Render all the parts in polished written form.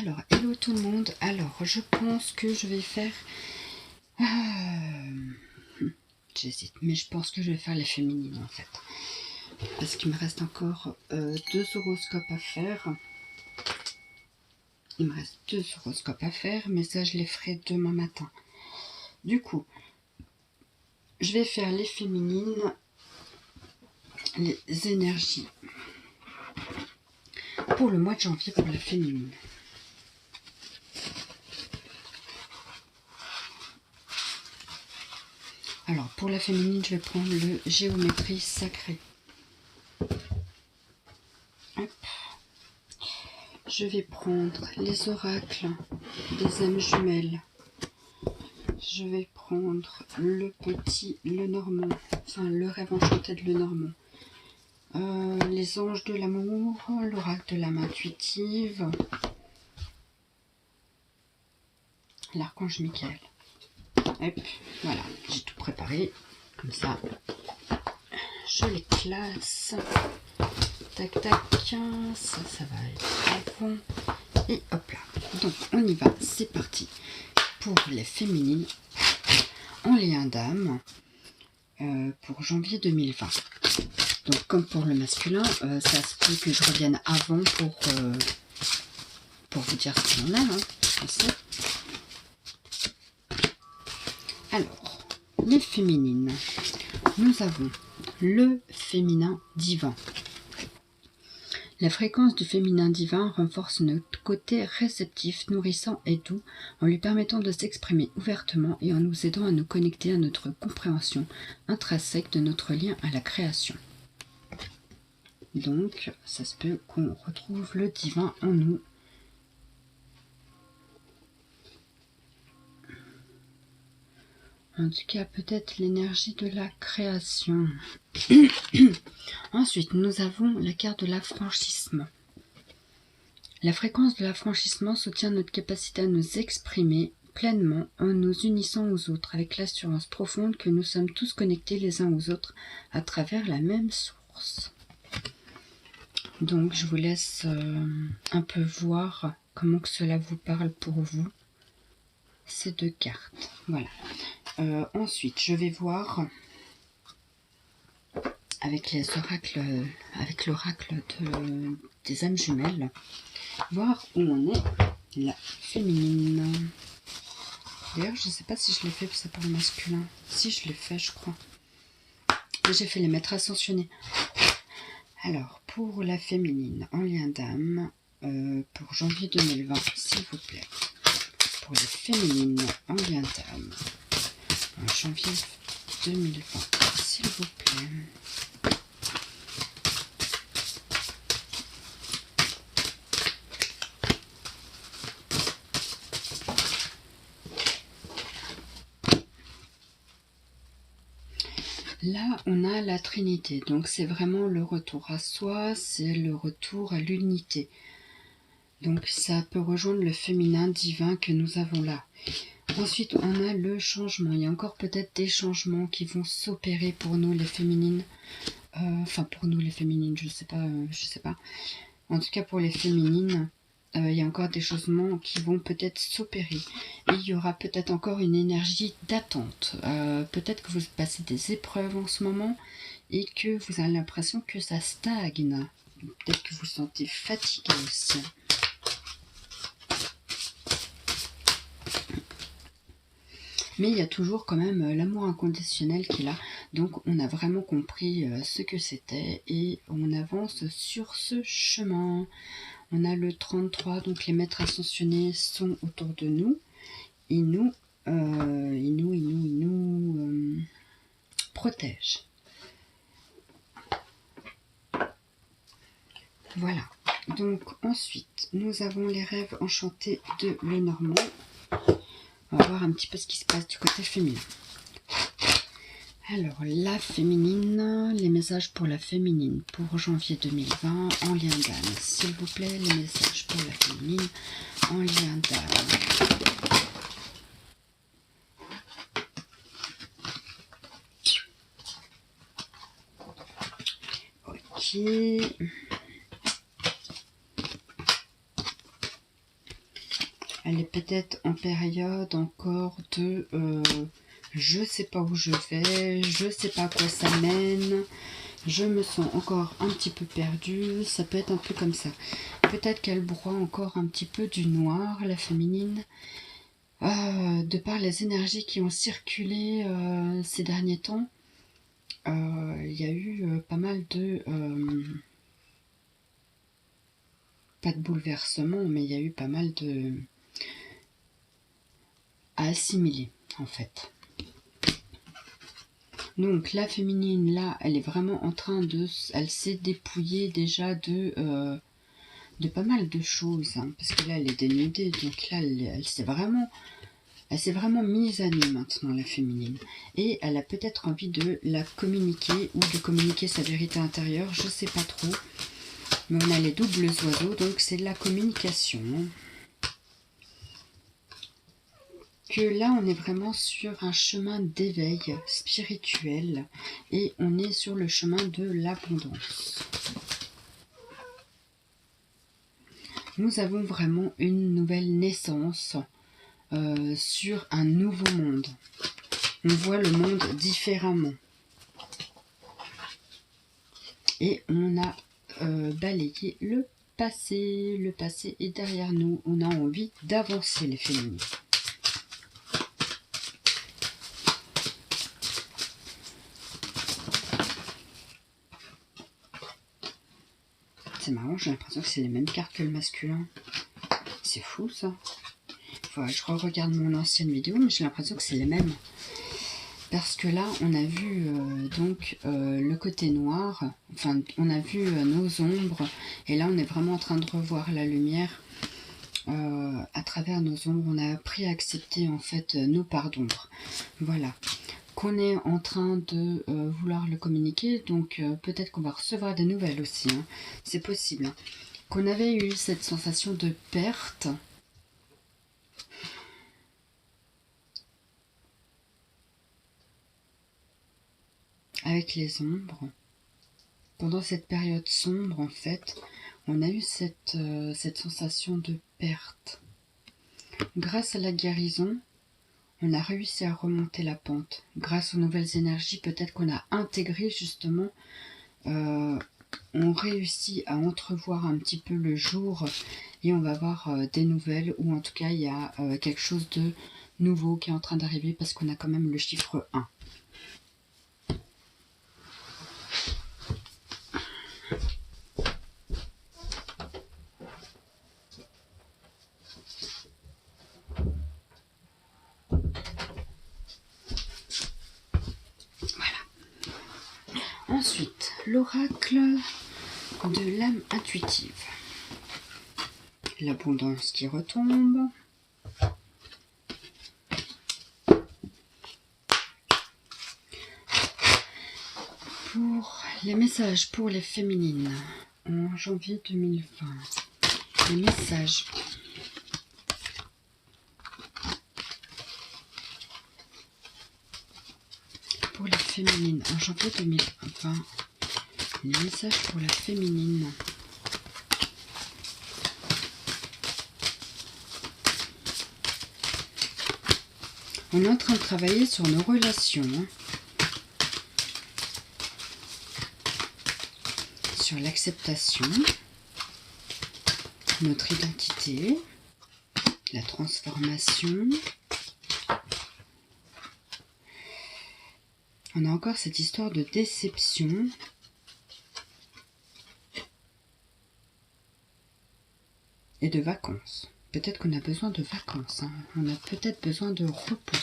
Alors, hello tout le monde. Alors, je pense que je vais faire... J'hésite, mais je pense que je vais faire les féminines en fait. Parce qu'il me reste encore 2 horoscopes à faire. Il me reste 2 horoscopes à faire, mais ça je les ferai demain matin. Du coup, je vais faire les féminines, les énergies. Pour le mois de janvier, pour la féminine. Alors, pour la féminine, je vais prendre le géométrie sacrée. Hop. Je vais prendre les oracles des âmes jumelles. Je vais prendre le petit Lenormand, enfin le rêve enchanté de Lenormand. Les anges de l'amour, l'oracle de l'âme intuitive, l'archange Michael. Hop, voilà, j'ai tout préparé. Comme ça, je les classe. Tac, tac, ça va être avant. Et hop là. Donc, on y va, c'est parti. Pour les féminines, en lien d'âme, pour janvier 2020. Donc, comme pour le masculin, ça se peut que je revienne avant pour vous dire ce qu'il en a, hein, je sais. Alors, les féminines. Nous avons le féminin divin. La fréquence du féminin divin renforce notre côté réceptif, nourrissant et doux, en lui permettant de s'exprimer ouvertement et en nous aidant à nous connecter à notre compréhension intrinsèque de notre lien à la création. Donc, ça se peut qu'on retrouve le divin en nous. En tout cas, peut-être l'énergie de la création. Ensuite, nous avons la carte de l'affranchissement. La fréquence de l'affranchissement soutient notre capacité à nous exprimer pleinement en nous unissant aux autres, avec l'assurance profonde que nous sommes tous connectés les uns aux autres à travers la même source. Donc, je vous laisse un peu voir comment que cela vous parle pour vous, ces 2 cartes. Voilà. Ensuite, je vais voir avec les oracles, avec l'oracle des âmes jumelles, voir où on est la féminine. D'ailleurs, je ne sais pas si je l'ai fait, c'est pour le masculin. Si, je l'ai fait, je crois. J'ai fait les maîtres ascensionnés. Alors, pour la féminine en lien d'âme, pour janvier 2020, s'il vous plaît. Pour les féminines en lien d'âme, en janvier 2020, s'il vous plaît. Là, on a la Trinité, donc c'est vraiment le retour à soi, c'est le retour à l'unité. Donc ça peut rejoindre le féminin divin que nous avons là. Ensuite, on a le changement. Il y a encore peut-être des changements qui vont s'opérer pour nous les féminines. Enfin, pour nous les féminines, je sais pas. En tout cas, pour les féminines, il y a encore des changements qui vont peut-être s'opérer. Et il y aura peut-être encore une énergie d'attente. Peut-être que vous passez des épreuves en ce moment et que vous avez l'impression que ça stagne. Peut-être que vous vous sentez fatigué aussi. Mais il y a toujours quand même l'amour inconditionnel qui est là. Donc on a vraiment compris ce que c'était et on avance sur ce chemin. On a le 33, donc les maîtres ascensionnés sont autour de nous. Et nous protègent. Voilà. Donc ensuite, nous avons les rêves enchantés de Lenormand. On va voir un petit peu ce qui se passe du côté féminin. Alors, la féminine, les messages pour la féminine pour janvier 2020 en lien d'âme. S'il vous plaît, les messages pour la féminine en lien d'âme. Ok. Elle est peut-être en période encore de je sais pas où je vais, je sais pas à quoi ça mène, je me sens encore un petit peu perdue. Ça peut être un peu comme ça. Peut-être qu'elle broie encore un petit peu du noir, la féminine, de par les énergies qui ont circulé ces derniers temps. Il y a eu pas mal de pas de bouleversement, mais il y a eu pas mal de à assimiler en fait. Donc la féminine là, elle est vraiment en train de, elle s'est dépouillée déjà de pas mal de choses, hein, parce que là elle est dénudée, donc là elle s'est vraiment mise à nu maintenant, la féminine, et elle a peut-être envie de la communiquer ou de communiquer sa vérité intérieure, je sais pas trop, mais on a les doubles oiseaux, donc c'est de la communication. Que là on est vraiment sur un chemin d'éveil spirituel et on est sur le chemin de l'abondance. Nous avons vraiment une nouvelle naissance sur un nouveau monde. On voit le monde différemment. Et on a balayé le passé. Le passé est derrière nous. On a envie d'avancer, les féminines. C'est marrant, j'ai l'impression que c'est les mêmes cartes que le masculin. C'est fou, ça. Je re-regarde mon ancienne vidéo, mais j'ai l'impression que c'est les mêmes. Parce que là, on a vu le côté noir, enfin, on a vu nos ombres, et là, on est vraiment en train de revoir la lumière à travers nos ombres. On a appris à accepter, en fait, nos parts d'ombre. Voilà. Qu'on est en train de vouloir le communiquer, donc peut-être qu'on va recevoir des nouvelles aussi, hein. C'est possible. Hein. Qu'on avait eu cette sensation de perte. Avec les ombres. Pendant cette période sombre, en fait, on a eu cette sensation de perte. Grâce à la guérison, on a réussi à remonter la pente. Grâce aux nouvelles énergies, peut-être qu'on a intégré justement, on réussit à entrevoir un petit peu le jour et on va avoir des nouvelles, ou en tout cas il y a quelque chose de nouveau qui est en train d'arriver parce qu'on a quand même le chiffre 1. Ensuite, l'oracle de l'âme intuitive. L'abondance qui retombe. Pour les messages pour les féminines en janvier 2020. Les messages. Pour les féminines en janvier 2020. Les messages pour la féminine. On est en train de travailler sur nos relations, sur l'acceptation, notre identité, la transformation. On a encore cette histoire de déception. Et de vacances. Peut-être qu'on a besoin de vacances. Hein. On a peut-être besoin de repos.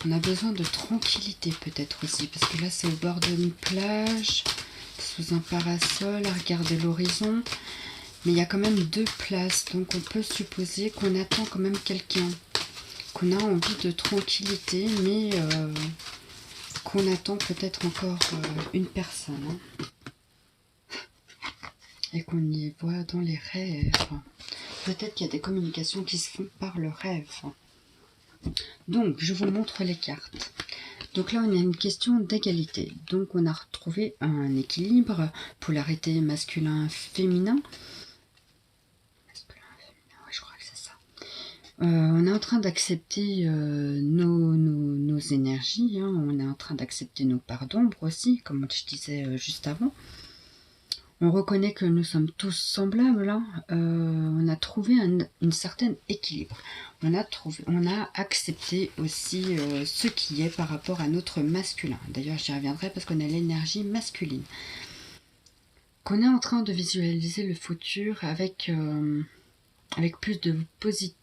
On a besoin de tranquillité peut-être aussi. Parce que là, c'est au bord d'une plage, sous un parasol, à regarder l'horizon. Mais il y a quand même 2 places. Donc on peut supposer qu'on attend quand même quelqu'un. Qu'on a envie de tranquillité, mais qu'on attend peut-être encore une personne. Hein. Et qu'on y voit dans les rêves. Peut-être qu'il y a des communications qui se font par le rêve. Donc, je vous montre les cartes. Donc là, on a une question d'égalité. Donc, on a retrouvé un équilibre, polarité masculin-féminin. On est en train d'accepter nos énergies, hein. On est en train d'accepter nos parts d'ombre aussi, comme je disais juste avant. On reconnaît que nous sommes tous semblables, hein. On a trouvé une certaine équilibre. On a accepté aussi ce qui est par rapport à notre masculin. D'ailleurs, j'y reviendrai parce qu'on a l'énergie masculine. Qu'on est en train de visualiser le futur avec plus de positivisme.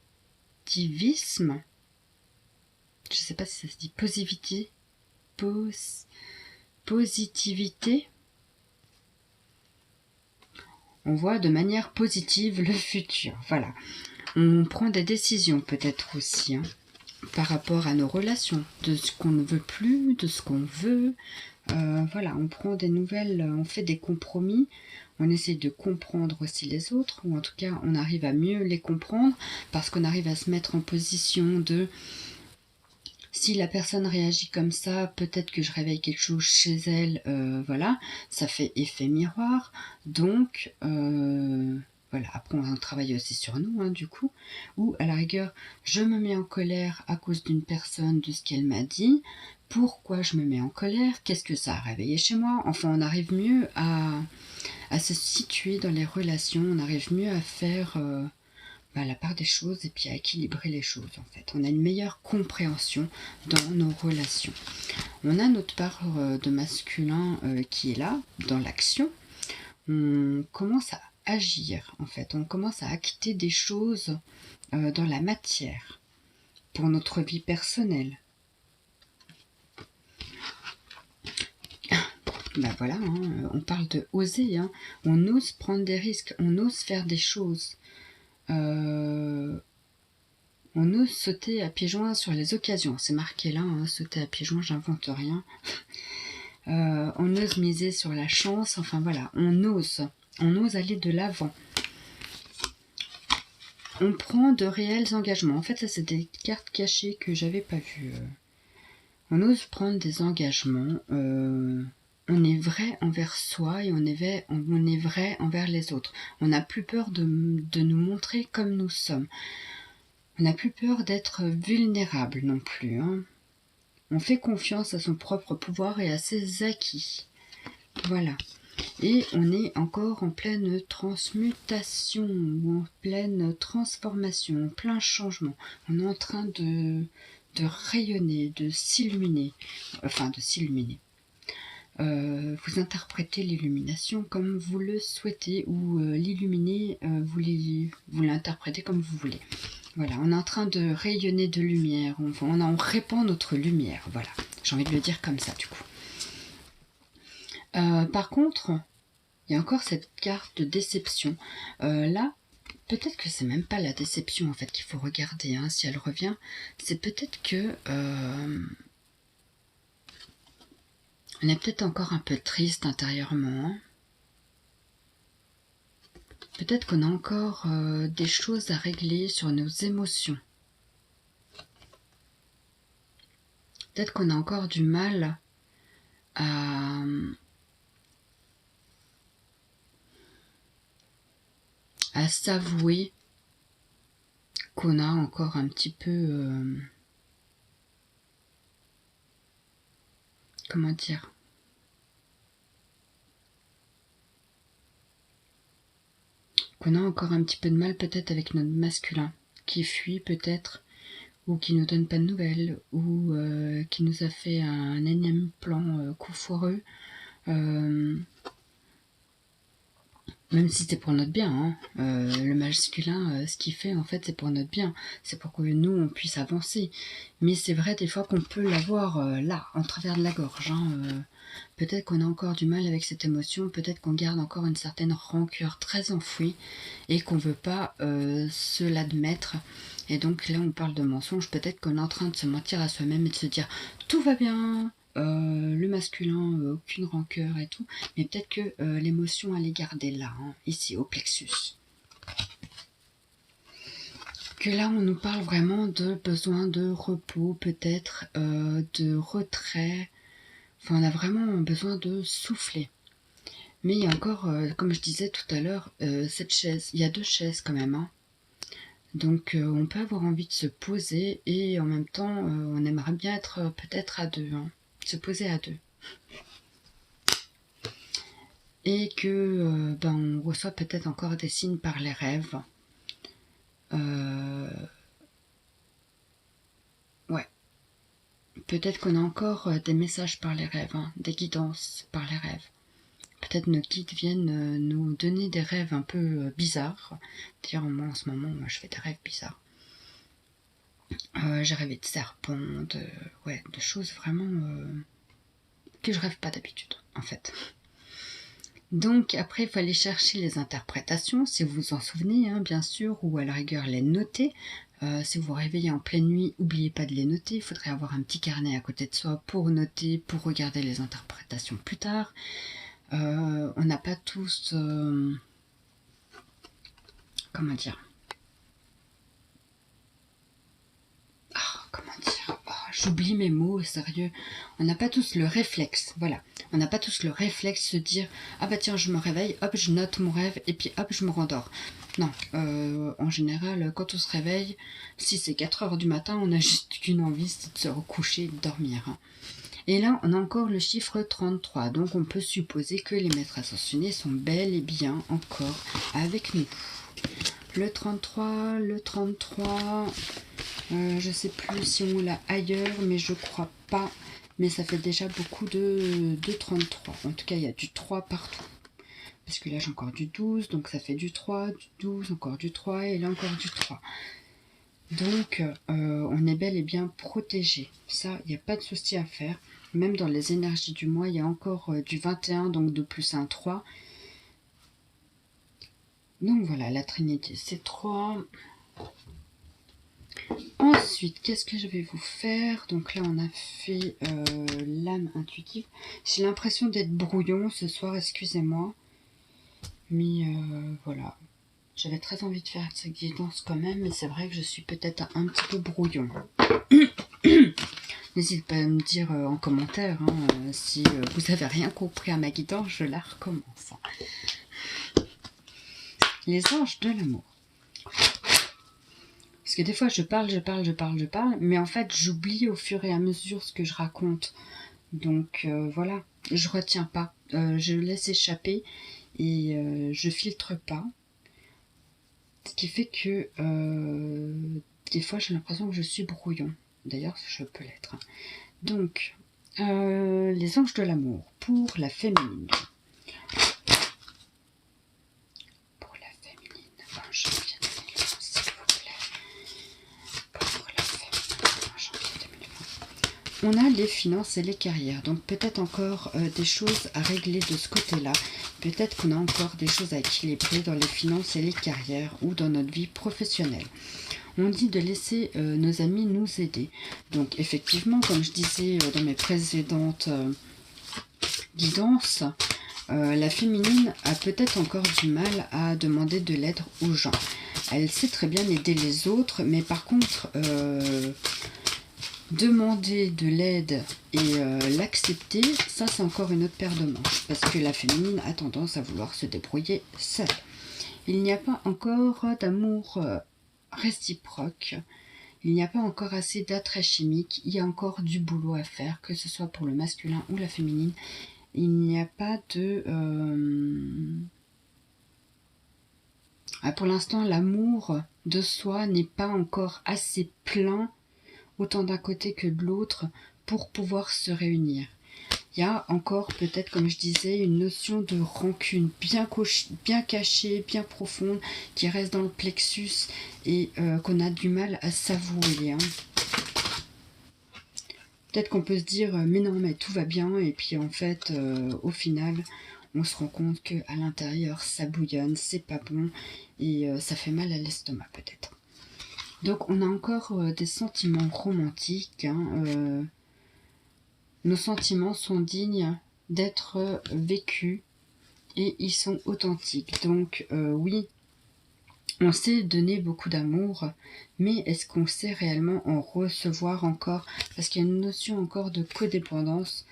Je ne sais pas si ça se dit positivité. On voit de manière positive le futur. Voilà. On prend des décisions peut-être aussi, hein, par rapport à nos relations, de ce qu'on ne veut plus, de ce qu'on veut. Voilà, on prend des nouvelles, on fait des compromis. On essaie de comprendre aussi les autres, ou en tout cas, on arrive à mieux les comprendre parce qu'on arrive à se mettre en position de... Si la personne réagit comme ça, peut-être que je réveille quelque chose chez elle, voilà, ça fait effet miroir. Donc, voilà, après on travaille aussi sur nous, hein, du coup. Ou à la rigueur, je me mets en colère à cause d'une personne, de ce qu'elle m'a dit. Pourquoi je me mets en colère? Qu'est-ce que ça a réveillé chez moi? Enfin, on arrive mieux à se situer dans les relations, on arrive mieux à faire... la part des choses et puis à équilibrer les choses en fait. On a une meilleure compréhension dans nos relations. On a notre part de masculin qui est là, dans l'action. On commence à agir en fait, on commence à acter des choses dans la matière pour notre vie personnelle. Voilà, hein, on parle de oser, hein. On ose prendre des risques, on ose faire des choses. On ose sauter à pieds joints sur les occasions. C'est marqué là, hein, sauter à pieds joints, j'invente rien. On ose miser sur la chance. Enfin voilà, on ose aller de l'avant. On prend de réels engagements. En fait, ça c'est des cartes cachées que j'avais pas vues. On ose prendre des engagements. On est vrai envers soi et on est vrai envers les autres. On n'a plus peur de nous montrer comme nous sommes. On n'a plus peur d'être vulnérable non plus, hein. On fait confiance à son propre pouvoir et à ses acquis. Voilà. Et on est encore en pleine transmutation, ou en pleine transformation, en plein changement. On est en train de rayonner, de s'illuminer. Enfin, de s'illuminer. Vous interprétez l'illumination comme vous le souhaitez, ou l'illuminer, vous l'interprétez comme vous voulez. Voilà, on est en train de rayonner de lumière, on répand notre lumière, voilà. J'ai envie de le dire comme ça, du coup. Par contre, il y a encore cette carte de déception. Là, peut-être que c'est même pas la déception, en fait, qu'il faut regarder, hein, si elle revient. C'est peut-être que... on est peut-être encore un peu triste intérieurement, hein. Peut-être qu'on a encore des choses à régler sur nos émotions. Peut-être qu'on a encore du mal à s'avouer qu'on a encore un petit peu... comment dire? Qu'on a encore un petit peu de mal peut-être avec notre masculin, qui fuit peut-être, ou qui nous donne pas de nouvelles, ou qui nous a fait un énième plan coup foireux, même si c'est pour notre bien, hein. Le masculin, ce qu'il fait en fait c'est pour notre bien, c'est pour que nous on puisse avancer. Mais c'est vrai des fois qu'on peut l'avoir là, en travers de la gorge, hein. Peut-être qu'on a encore du mal avec cette émotion, peut-être qu'on garde encore une certaine rancœur très enfouie et qu'on ne veut pas se l'admettre. Et donc là on parle de mensonge, peut-être qu'on est en train de se mentir à soi-même et de se dire tout va bien, le masculin, aucune rancœur et tout, mais peut-être que l'émotion elle est gardée là, hein, ici au plexus. Que là on nous parle vraiment de besoin de repos, peut-être de retrait. Enfin, on a vraiment besoin de souffler. Mais il y a encore, comme je disais tout à l'heure, cette chaise. Il y a deux chaises quand même, hein. Donc on peut avoir envie de se poser et en même temps on aimerait bien être peut-être à deux, hein, se poser à deux. Et que on reçoit peut-être encore des signes par les rêves. Ouais. Peut-être qu'on a encore des messages par les rêves, hein, des guidances par les rêves. Peut-être nos guides viennent nous donner des rêves un peu bizarres. D'ailleurs, moi en ce moment, je fais des rêves bizarres. J'ai rêvé de serpents, de choses vraiment que je rêve pas d'habitude, en fait. Donc après, il faut aller chercher les interprétations, si vous vous en souvenez, hein, bien sûr, ou à la rigueur les noter. Si vous vous réveillez en pleine nuit, n'oubliez pas de les noter. Il faudrait avoir un petit carnet à côté de soi pour noter, pour regarder les interprétations plus tard. On n'a pas tous... comment dire comment dire j'oublie mes mots, sérieux. On n'a pas tous le réflexe, voilà. On n'a pas tous le réflexe de se dire « Ah bah tiens, je me réveille, hop, je note mon rêve, et puis hop, je me rendors. » Non, en général, quand on se réveille, si c'est 4 heures du matin, on a juste qu'une envie, c'est de se recoucher et de dormir. Et là, on a encore le chiffre 33, donc on peut supposer que les maîtres ascensionnés sont bel et bien encore avec nous. Le 33, je sais plus si on l'a ailleurs, mais je crois pas. Mais ça fait déjà beaucoup de 33. En tout cas, il y a du 3 partout. Parce que là, j'ai encore du 12, donc ça fait du 3, du 12, encore du 3, et là encore du 3. Donc, on est bel et bien protégé. Ça, il n'y a pas de souci à faire. Même dans les énergies du mois, il y a encore du 21, donc de plus 1, 3. Donc voilà, la Trinité, c'est 3. Ensuite, qu'est-ce que je vais vous faire? Donc là, on a fait l'âme intuitive. J'ai l'impression d'être brouillon ce soir, excusez-moi. Mais voilà. J'avais très envie de faire cette guidance quand même, mais c'est vrai que je suis peut-être un petit peu brouillon. N'hésitez pas à me dire en commentaire si vous avez rien compris à ma guidance, je la recommence. Les anges de l'amour. Parce que des fois, je parle, mais en fait, j'oublie au fur et à mesure ce que je raconte. Donc voilà, je retiens pas, je laisse échapper et je filtre pas. Ce qui fait que des fois, j'ai l'impression que je suis brouillon. D'ailleurs, je peux l'être. Donc, les anges de l'amour pour la féminine. On a les finances et les carrières, donc peut-être encore des choses à régler de ce côté-là. Peut-être qu'on a encore des choses à équilibrer dans les finances et les carrières ou dans notre vie professionnelle. On dit de laisser nos amis nous aider. Donc effectivement, comme je disais dans mes précédentes guidances, la féminine a peut-être encore du mal à demander de l'aide aux gens. Elle sait très bien aider les autres, mais par contre... demander de l'aide et l'accepter, ça c'est encore une autre paire de manches, parce que la féminine a tendance à vouloir se débrouiller seule. Il n'y a pas encore d'amour réciproque, il n'y a pas encore assez d'attrait chimique, il y a encore du boulot à faire, que ce soit pour le masculin ou la féminine. Il n'y a pas de... pour l'instant, l'amour de soi n'est pas encore assez plein autant d'un côté que de l'autre, pour pouvoir se réunir. Il y a encore peut-être, comme je disais, une notion de rancune bien cachée, bien profonde, qui reste dans le plexus et qu'on a du mal à s'avouer. Peut-être qu'on peut se dire, mais non, mais tout va bien, et puis en fait, au final, on se rend compte qu'à l'intérieur, ça bouillonne, c'est pas bon, et ça fait mal à l'estomac peut-être. Donc on a encore des sentiments romantiques. Nos sentiments sont dignes d'être vécus et ils sont authentiques. Donc oui, on sait donner beaucoup d'amour, mais est-ce qu'on sait réellement en recevoir encore? Parce qu'il y a une notion encore de codépendance.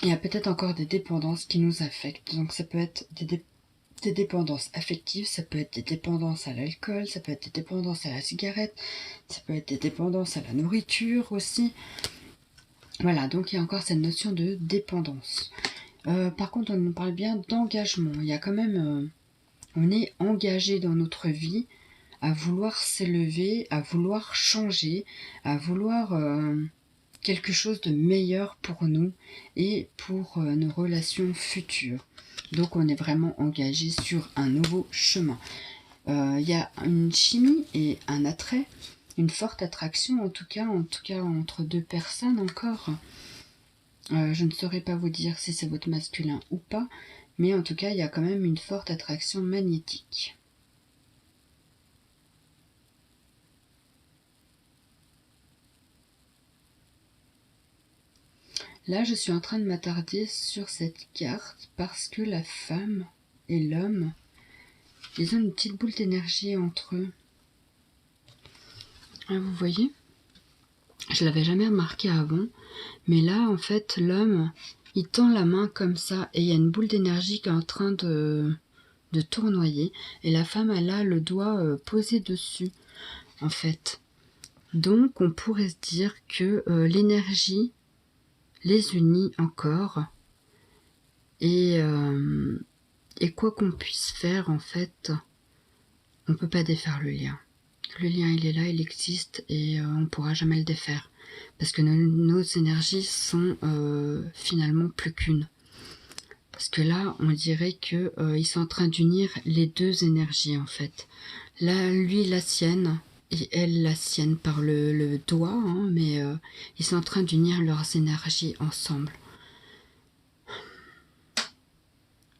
Il y a peut-être encore des dépendances qui nous affectent. Donc ça peut être des des dépendances affectives, ça peut être des dépendances à l'alcool, ça peut être des dépendances à la cigarette, ça peut être des dépendances à la nourriture aussi. Voilà, donc il y a encore cette notion de dépendance. Par contre, on nous parle bien d'engagement. Il y a quand même... on est engagé dans notre vie à vouloir s'élever, à vouloir changer, à vouloir quelque chose de meilleur pour nous et pour nos relations futures. Donc on est vraiment engagé sur un nouveau chemin. Il y a une chimie et un attrait, une forte attraction en tout cas entre deux personnes encore. Je ne saurais pas vous dire si c'est votre masculin ou pas, mais en tout cas il y a quand même une forte attraction magnétique. Là, je suis en train de m'attarder sur cette carte parce que la femme et l'homme, ils ont une petite boule d'énergie entre eux. Ah, vous voyez? Je l'avais jamais remarqué avant, mais là, en fait, l'homme, il tend la main comme ça et il y a une boule d'énergie qui est en train de tournoyer et la femme, elle a le doigt posé dessus, en fait. Donc, on pourrait se dire que l'énergie les unit encore et quoi qu'on puisse faire, en fait, on ne peut pas défaire le lien. Le lien, il est là, il existe et on ne pourra jamais le défaire. Parce que nos énergies sont finalement plus qu'une. Parce que là, on dirait qu'ils sont en train d'unir les deux énergies, en fait. Là, lui, la sienne, et elle, la sienne par le doigt, hein, mais ils sont en train d'unir leurs énergies ensemble.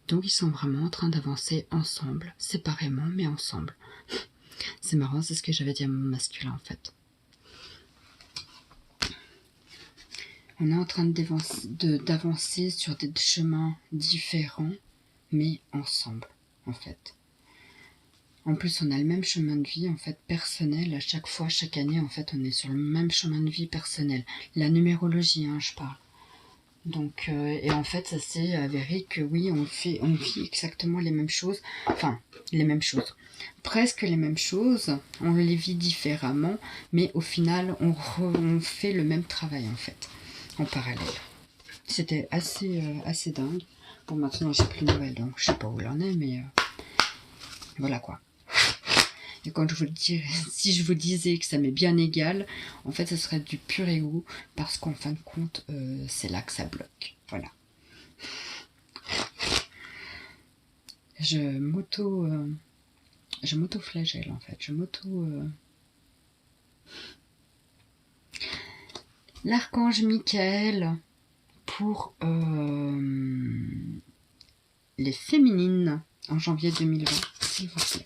Donc ils sont vraiment en train d'avancer ensemble, séparément mais ensemble. C'est marrant, c'est ce que j'avais dit à mon masculin en fait. On est en train d'avancer sur des chemins différents mais ensemble en fait. En plus on a le même chemin de vie en fait personnel à chaque fois, chaque année en fait on est sur le même chemin de vie personnel. La numérologie hein, je parle. Donc, et en fait, ça s'est avéré que oui, on vit exactement les mêmes choses, enfin, les mêmes choses, presque les mêmes choses, on les vit différemment, mais au final, on fait le même travail en fait, en parallèle. C'était assez dingue. Bon, maintenant, j'ai plus de nouvelles, donc je sais pas où il en est, mais voilà quoi. Et quand je vous le dirais, si je vous disais que ça m'est bien égal, en fait, ce serait du pur ego, parce qu'en fin de compte, c'est là que ça bloque. Voilà. Je m'auto-flagelle, en fait. L'archange Michael, pour les féminines, en janvier 2020, s'il vous plaît.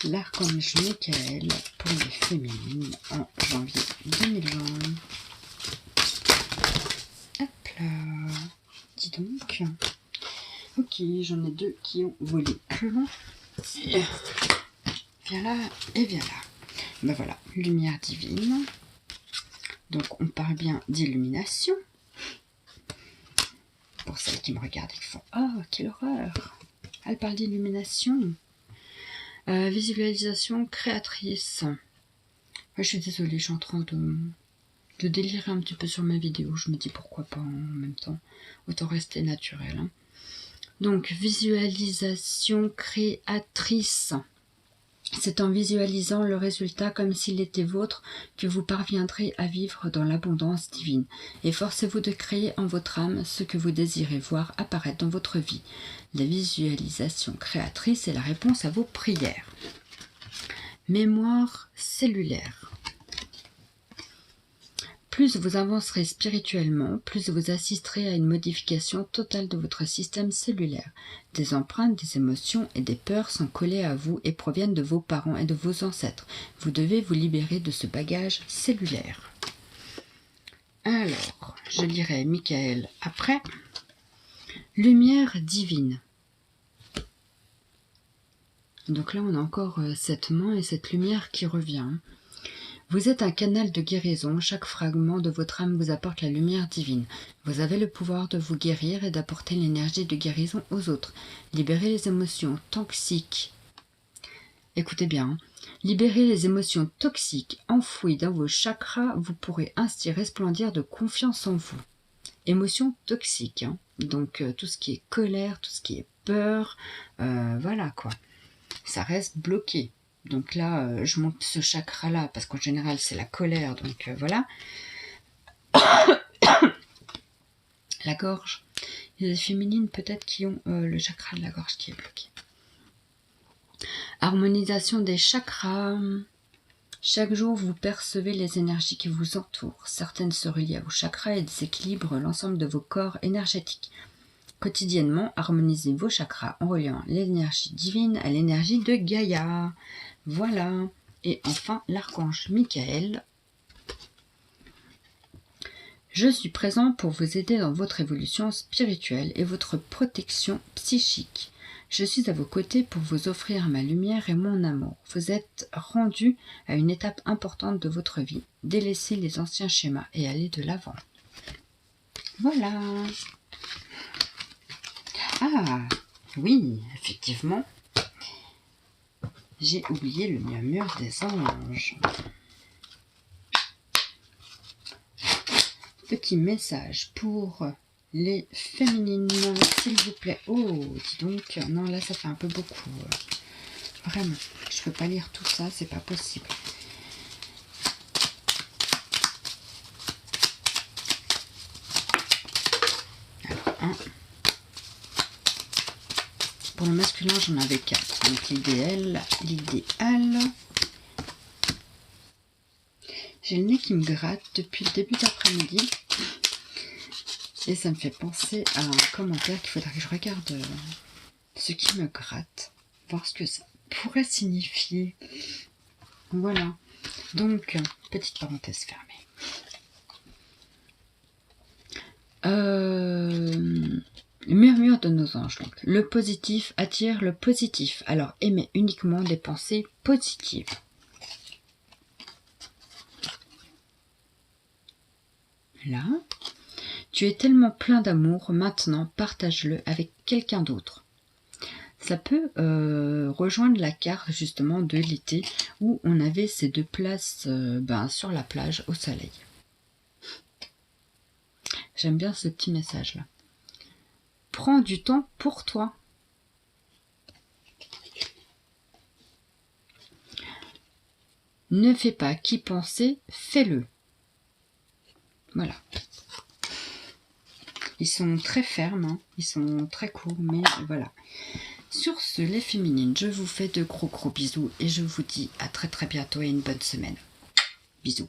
L'archange Michael pour les féminines en janvier 2020. Hop là. Dis donc. Ok, j'en ai deux qui ont volé. Viens là et viens là. Ben voilà, lumière divine. Donc on parle bien d'illumination. Pour celles qui me regardent et qui font « Oh, quelle horreur !» Elle parle d'illumination. Visualisation créatrice. Je suis désolée, je suis en train de délirer un petit peu sur ma vidéo. Je me dis pourquoi pas en même temps. Autant rester naturel. Hein. Donc, visualisation créatrice. C'est en visualisant le résultat comme s'il était vôtre que vous parviendrez à vivre dans l'abondance divine. Efforcez-vous de créer en votre âme ce que vous désirez voir apparaître dans votre vie. La visualisation créatrice est la réponse à vos prières. Mémoire cellulaire. Plus vous avancerez spirituellement, plus vous assisterez à une modification totale de votre système cellulaire. Des empreintes, des émotions et des peurs sont collées à vous et proviennent de vos parents et de vos ancêtres. Vous devez vous libérer de ce bagage cellulaire. Alors, je lirai Michael après. Lumière divine. Donc là, on a encore cette main et cette lumière qui revient. Vous êtes un canal de guérison. Chaque fragment de votre âme vous apporte la lumière divine. Vous avez le pouvoir de vous guérir et d'apporter l'énergie de guérison aux autres. Libérez les émotions toxiques. Écoutez bien. Libérez les émotions toxiques enfouies dans vos chakras. Vous pourrez ainsi resplendir de confiance en vous. Émotions toxiques. Donc tout ce qui est colère, tout ce qui est peur. Voilà quoi. Ça reste bloqué. Donc là, je monte ce chakra-là, parce qu'en général, c'est la colère. Donc voilà. La gorge. Il y a des féminines peut-être qui ont le chakra de la gorge qui est bloqué. Harmonisation des chakras. Chaque jour, vous percevez les énergies qui vous entourent. Certaines se relient à vos chakras et déséquilibrent l'ensemble de vos corps énergétiques. Quotidiennement, harmonisez vos chakras en reliant l'énergie divine à l'énergie de Gaïa. Voilà. Et enfin, l'archange Michael. Je suis présent pour vous aider dans votre évolution spirituelle et votre protection psychique. Je suis à vos côtés pour vous offrir ma lumière et mon amour. Vous êtes rendu à une étape importante de votre vie. Délaissez les anciens schémas et allez de l'avant. Voilà. Ah, oui, effectivement. J'ai oublié le murmure des anges. Petit message pour les féminines, s'il vous plaît. Oh, dis donc, non, là, ça fait un peu beaucoup. Vraiment, je peux pas lire tout ça, c'est pas possible. Alors, pour le masculin, j'en avais 4. Donc, l'idéal. J'ai le nez qui me gratte depuis le début d'après-midi. Et ça me fait penser à un commentaire qu'il faudrait que je regarde ce qui me gratte. Voir ce que ça pourrait signifier. Voilà. Donc, petite parenthèse fermée. Murmure de nos anges. Donc, le positif attire le positif. Alors, aimez uniquement des pensées positives. Là. Tu es tellement plein d'amour, maintenant partage-le avec quelqu'un d'autre. Ça peut rejoindre la carte justement de l'été où on avait ces deux places sur la plage au soleil. J'aime bien ce petit message là. Prends du temps pour toi. Ne fais pas qu'y penser, fais-le. Voilà. Ils sont très fermes, ils sont très courts, mais voilà. Sur ce, les féminines, je vous fais de gros bisous et je vous dis à très bientôt et une bonne semaine. Bisous.